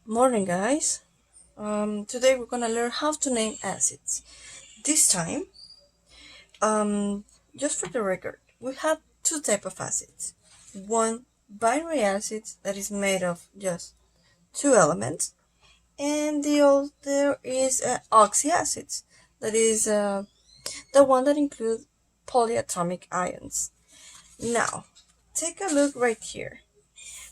Morning, guys. Today we're gonna learn how to name acids. This time, just for the record, we have two types of acids. One binary acid that is made of just two elements, and the other is oxyacids, that is the one that includes polyatomic ions. Now, take a look right here.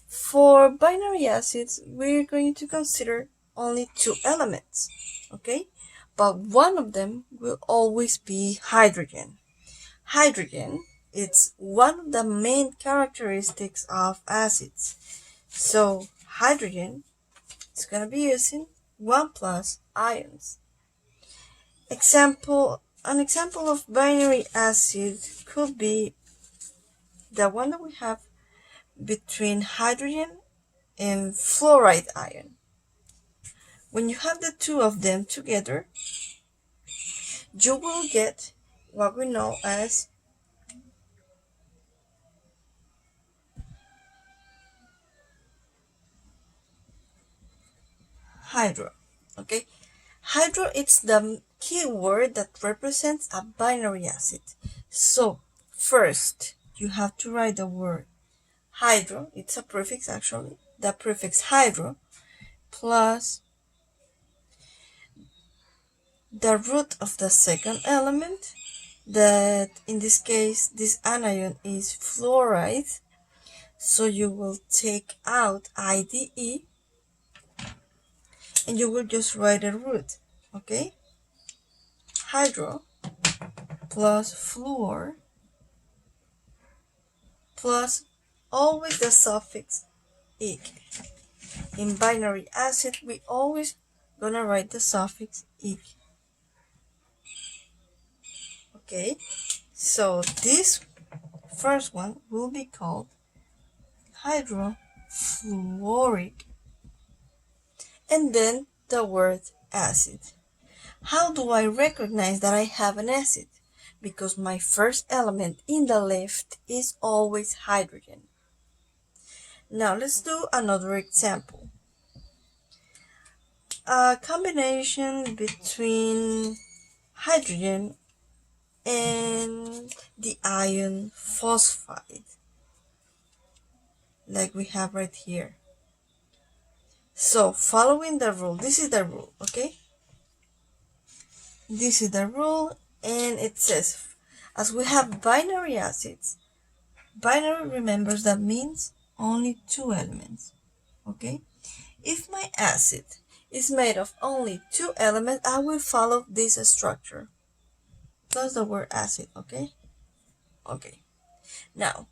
For binary acids, we're going to consider only two elements, okay? But one of them will always be hydrogen. Hydrogen is one of the main characteristics of acids. So hydrogen is going to be using 1 plus ions. An example of binary acid could be the one that we have between hydrogen and fluoride ion. When you have the two of them together, you will get what we know as hydro. Okay, hydro is the key word that represents a binary acid. So first you have to write the word hydro. It's a prefix actually. The prefix hydro plus the root of the second element, that in this case this anion is fluoride, so you will take out IDE and you will just write a root. Okay, hydro plus fluor plus always the suffix -ic. In binary acid we always gonna write the suffix -ic. Okay, so this first one will be called hydrofluoric, and then the word acid. How do I recognize that I have an acid? Because my first element in the left is always hydrogen. Now let's do another example. A combination between hydrogen and the ion phosphide, like we have right here. So following the rule, this is the rule, okay? This is the rule, and it says, as we have binary acids, binary, remembers, that means only two elements, okay? If my acid is made of only two elements, I will follow this structure plus the word acid, okay? Okay, now,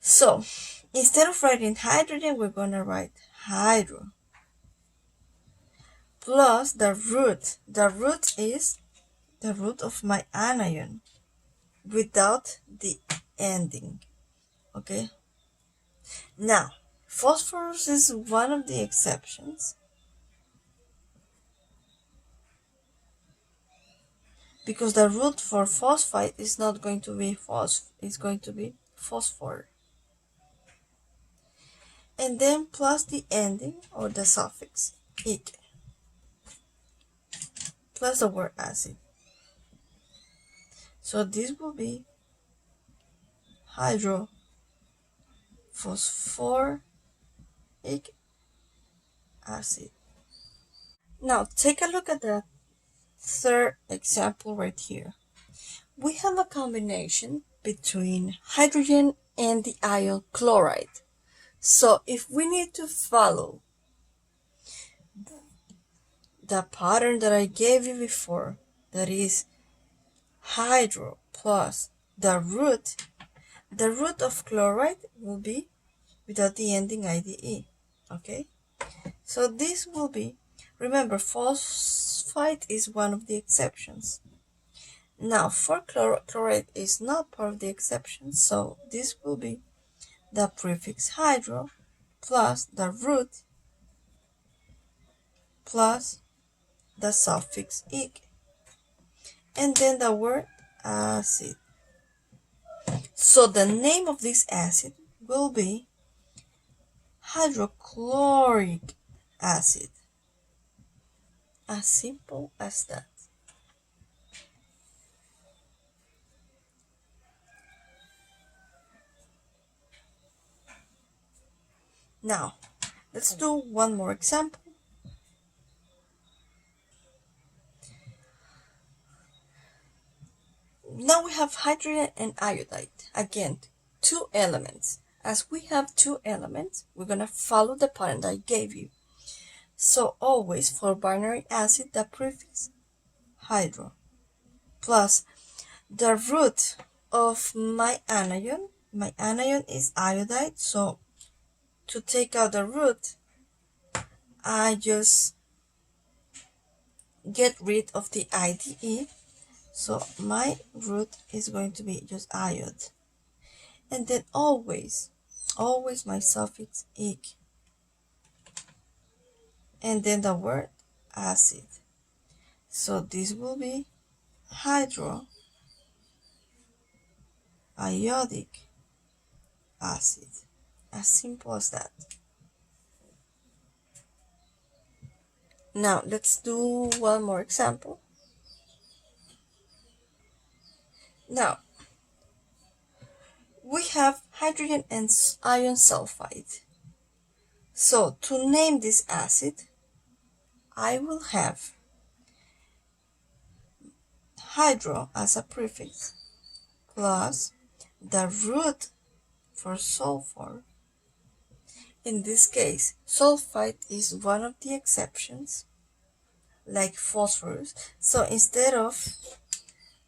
so instead of writing hydrogen, we're gonna write hydro plus the root. The root is the root of my anion without the ending. Okay, now phosphorus is one of the exceptions because the root for phosphide is not going to be it's going to be phosphor, and then plus the ending or the suffix -ic plus the word acid. So this will be hydrophosphoric acid. Now take a look at the third example right here. We have a combination between hydrogen and the ion chloride. So if we need to follow the pattern that I gave you before, that is hydro plus the root of chloride will be without the ending IDE. Okay, so this will be, remember, phosphide is one of the exceptions. Now for chloride is not part of the exception, so this will be the prefix hydro plus the root plus the suffix -ic, and then the word acid. So the name of this acid will be hydrochloric acid. As simple as that. Now, let's do one more example. Now we have hydrogen and iodide. Again, two elements. As we have two elements, we're going to follow the pattern that I gave you. So always for binary acid, the prefix hydro plus the root of my anion. My anion is iodide, so to take out the root, I just get rid of the IDE. So my root is going to be just iod. And then always my suffix -ic. And then the word acid. So this will be hydro iodic acid. As simple as that. Now let's do one more example. Now we have hydrogen and iron sulfide. So to name this acid, I will have hydro as a prefix plus the root for sulfur. In this case, sulfide is one of the exceptions, like phosphorus. So instead of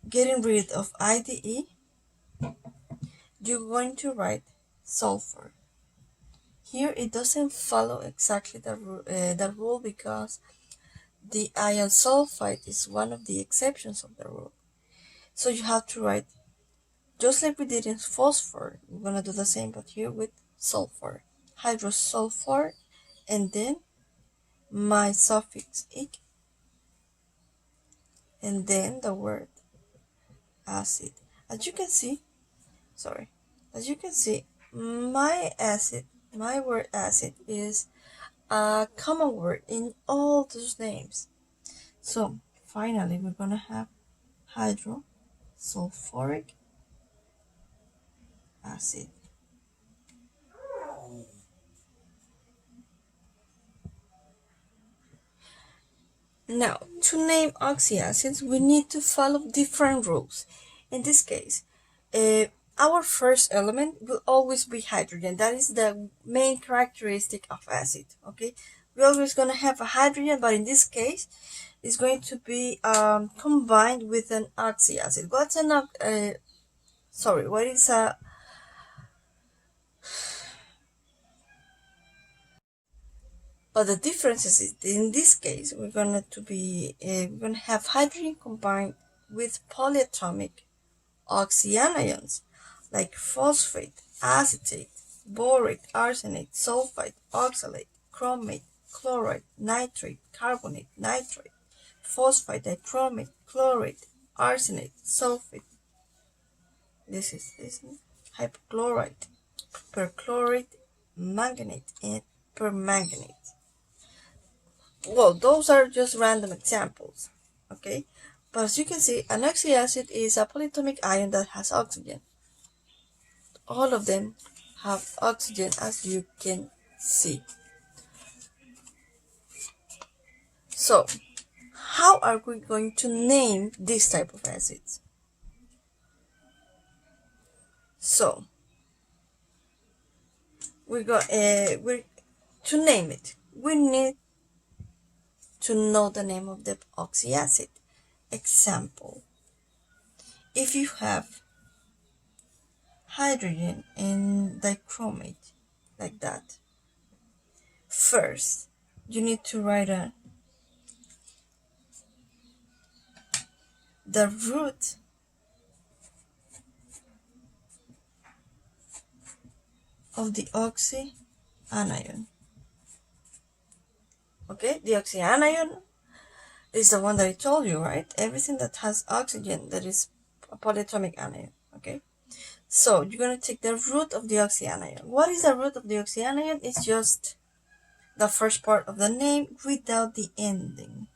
getting rid of IDE, you're going to write sulfur. Here it doesn't follow exactly the rule because the iron sulfide is one of the exceptions of the rule. So you have to write, just like we did in phosphor, we're going to do the same but here with sulfur. Hydrosulfur, and then my suffix -ic, and then the word acid. As you can see, my word acid is a common word in all those names. So finally we're gonna have hydrosulfuric acid. Now, to name oxyacids, we need to follow different rules. In this case, our first element will always be hydrogen. That is the main characteristic of acid. Okay, we're always going to have a hydrogen, but in this case, it's going to be combined with an oxyacid. What is a But the difference is in this case we're going to have hydrogen combined with polyatomic oxyanions like phosphate, acetate, borate, arsenate, sulfide, oxalate, chromate, chloride, nitrate, carbonate, nitrate, phosphide, dichromate, chlorate, arsenate, sulfate. This is hypochlorite, perchlorate, manganate, and permanganate. Well, those are just random examples, okay? But as you can see, an oxyacid is a polyatomic ion that has oxygen. All of them have oxygen, as you can see. So, how are we going to name this type of acids? So, to name it, we need to know the name of the oxyacid. Example, if you have hydrogen and dichromate like that, first you need to write the root of the oxyanion. Okay, the oxyanion is the one that I told you, right? Everything that has oxygen, that is a polyatomic anion. Okay, so you're going to take the root of the oxyanion. What is the root of the oxyanion? It's just the first part of the name without the ending.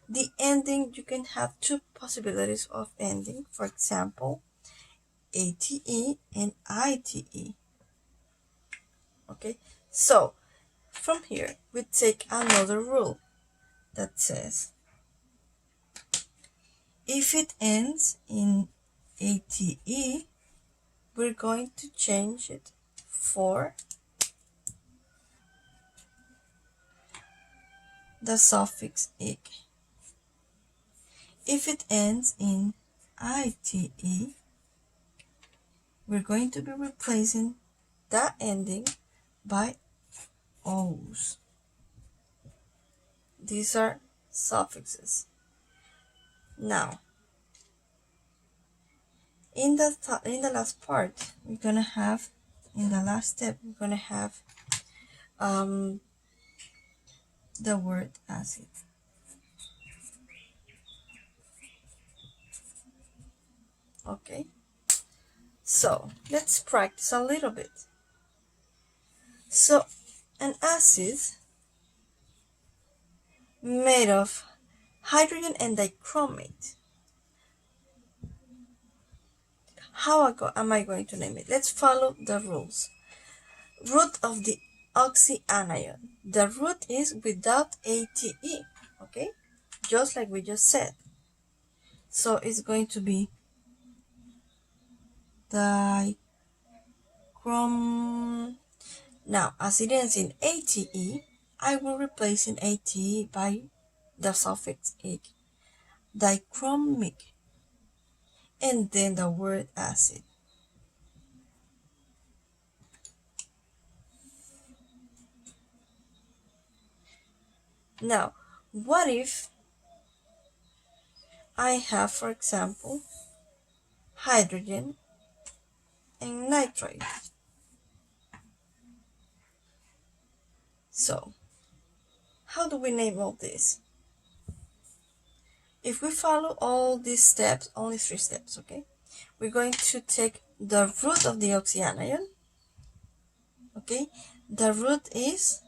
The ending, you can have two possibilities of ending. For example, ATE and ITE. Okay, so from here we take another rule that says if it ends in ATE, we're going to change it for the suffix "ig." If it ends in ITE, we're going to be replacing that ending by O's. These are suffixes. Now, in the last part, we're gonna have, in the last step, we're gonna have the word acid. Okay, so let's practice a little bit. So, an acid made of hydrogen and dichromate. How am I going to name it? Let's follow the rules. Root of the oxyanion. The root is without ATE, okay? Just like we just said. So it's going to be dichrom. Now, as it ends in ATE, I will replace in ATE by the suffix "ig", dichromic, and then the word acid. Now, what if I have, for example, hydrogen and nitrate? So, how do we name all this? If we follow all these steps, only 3 steps, okay? We're going to take the root of the oxyanion, okay? The root is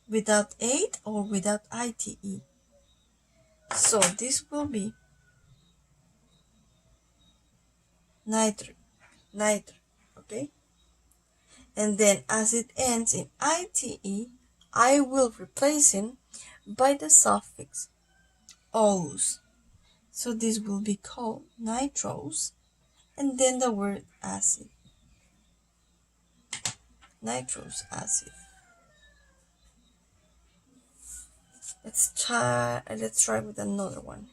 without 8 or without ITE. So this will be nitrate, okay? And then as it ends in ITE, I will replace it by the suffix "ose". So this will be called nitrose, and then the word acid, nitrous acid. Let's try with another one.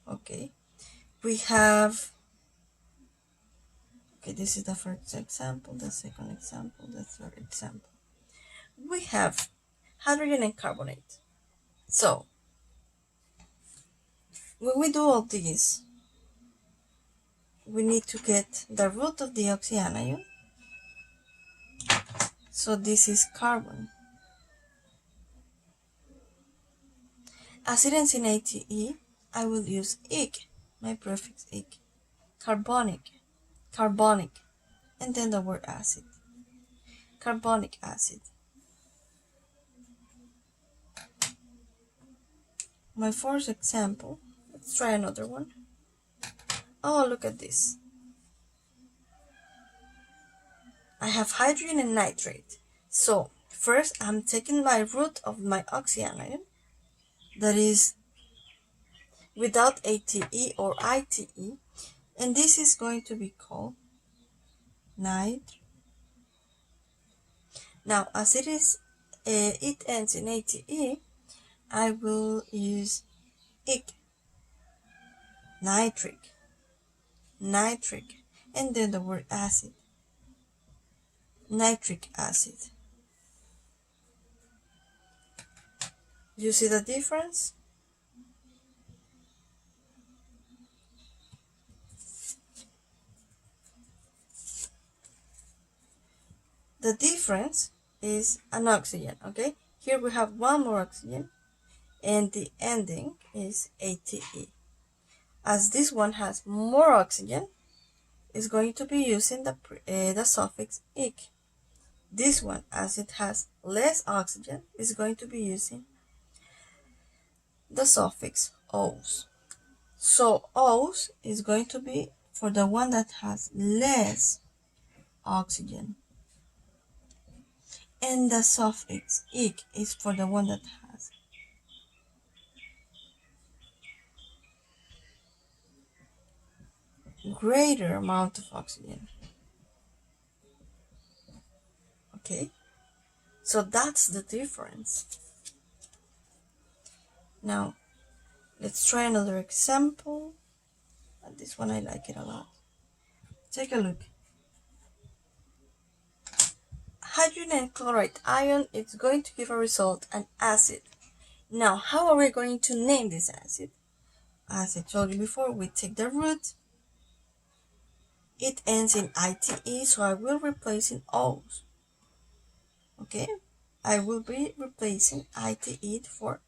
Okay, we have, okay, this is the first example, the second example, the third example. We have hydrogen and carbonate. So when we do all these, we need to get the root of the oxyanion. So this is carbon. As it ends in ATE, I will use "ig", my prefix "ig", carbonic, and then the word acid, carbonic acid. My fourth example, let's try another one. Oh, look at this. I have hydrogen and nitrate. So first I'm taking my root of my oxyanion, that is without ATE or ITE, and this is going to be called nitrate. Now, as it ends in ATE, I will use "ig", nitric, and then the word acid, nitric acid. You see the difference? The difference is an oxygen, okay? Here we have one more oxygen, and the ending is ATE. As this one has more oxygen, it's going to be using the suffix "ig", This one, as it has less oxygen, is going to be using the suffix "-ose". So "-ose" is going to be for the one that has less oxygen, and the suffix "-ic" is for the one that has greater amount of oxygen. Okay, so that's the difference. Now let's try another example. This one I like it a lot. Take a look. Hydrogen chloride ion is going to give a result, an acid. Now, how are we going to name this acid? As I told you before, we take the root. It ends in ITE, so I will replace in O's. Okay? I will be replacing ITE for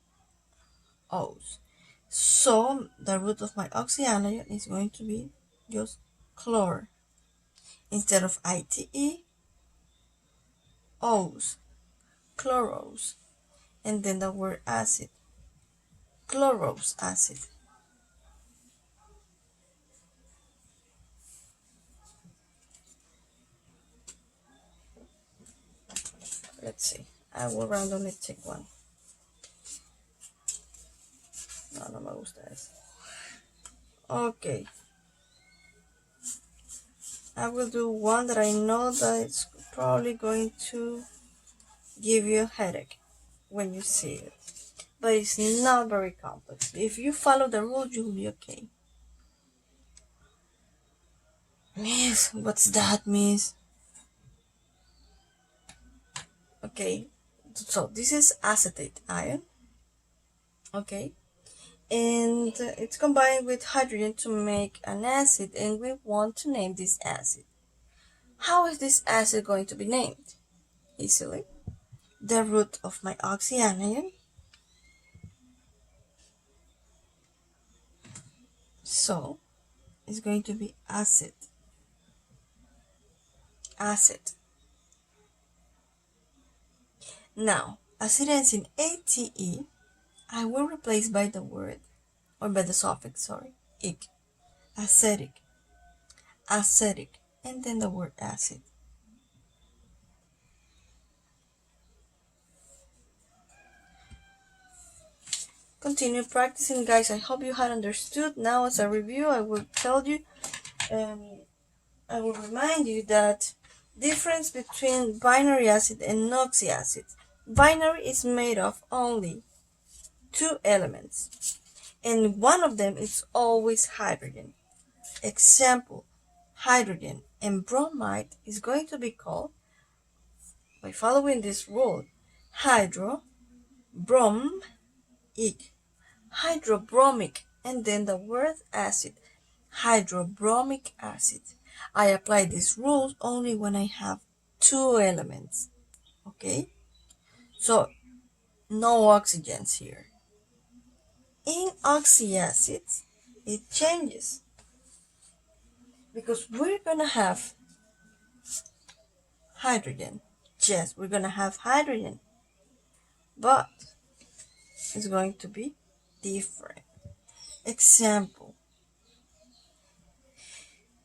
O's. So, the root of my oxyanion is going to be just chlor. Instead of ITE, O's, chloros. And then the word acid, chlorous acid. Let's see. I will randomly take one. No me gusta eso. Okay. I will do one that I know that it's probably going to give you a headache when you see it. But it's not very complex. If you follow the rules, you'll be okay. Miss, what's that, miss? Okay. So this is acetate ion. Okay. And it's combined with hydrogen to make an acid, and we want to name this acid. How is this acid going to be named? Easily. The root of my oxyanion, so it's going to be acid. Now, as it ends in ATE, I will replace by the word, or by the suffix, "-ic", acetic, and then the word acid. Continue practicing, guys. I hope you had understood. Now, as a review, I will tell you, I will remind you that difference between binary acid and oxyacids. Binary is made of only two elements, and one of them is always hydrogen. Example, hydrogen and bromide is going to be called, by following this rule, hydrobromic, hydrobromic, and then the word acid, hydrobromic acid. I apply these rules only when I have two elements. Okay? So, no oxygens here. In oxyacids, it changes, because we're going to have hydrogen. Yes, we're going to have hydrogen, but it's going to be different. Example,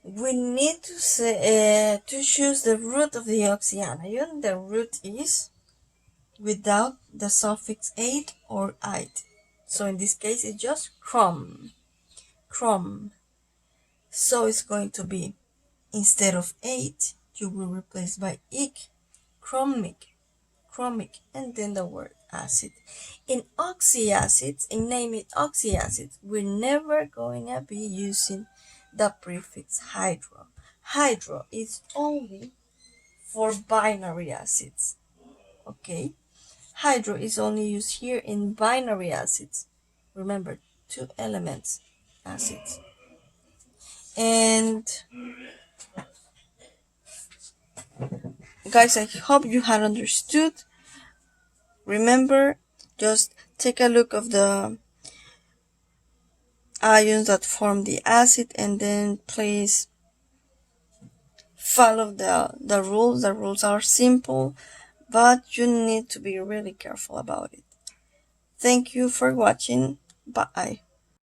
we need to choose the root of the oxyanion. The root is without the suffix "ate" or "ite". So in this case, it's just crom. So it's going to be, instead of "ate", you will replace by "ic", chromic, and then the word acid. In oxyacids, in naming oxyacids, we're never going to be using the prefix hydro. Hydro is only for binary acids. Okay? Hydro is only used here in binary acids. Remember, two elements acids. And guys, I hope you had understood. Remember, just take a look of the ions that form the acid, and then please follow the rules. The rules are simple, but you need to be really careful about it. Thank you for watching. Bye.